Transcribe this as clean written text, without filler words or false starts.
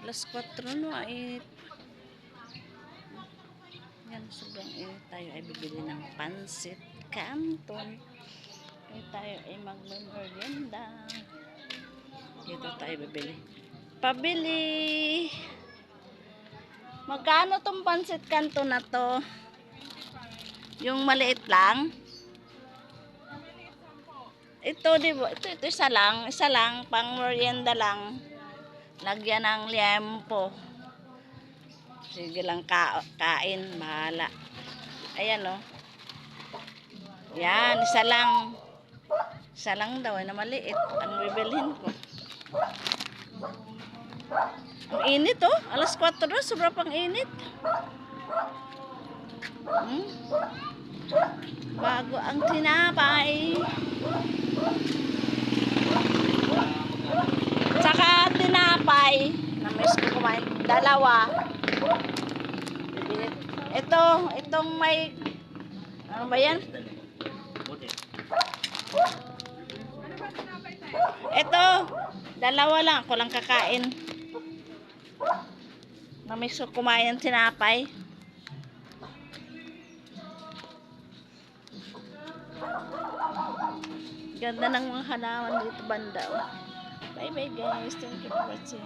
Alas 4 no, ay yan, sobrang init. Tayo ay bibili ng pansit canton. Ay tayo ay magmemorienda. Dito tayo bibili. Pabili! Magkano tong pansit canton na to? Yung maliit lang? Ito, di ba? Ito isa lang. Isa lang, pang merienda lang. Lagyan ng liempo. Sige lang, kain. Bahala. Ayan, oh. Yan, isa lang. Isa lang daw, na maliit. Ang bibilhin ko. Ang init, oh. Alas 4 na, sobra pang init. Bago ang tinapay. Tsaka tinapay. Na-miss ko kumain. Dalawa. Itong may... Ano ba yan? Ito. Dalawa lang. Ako lang kakain. Na-miss ko kumain ng tinapay. Ganda ng mga halaman dito banda. Bye bye guys. Thank you for watching.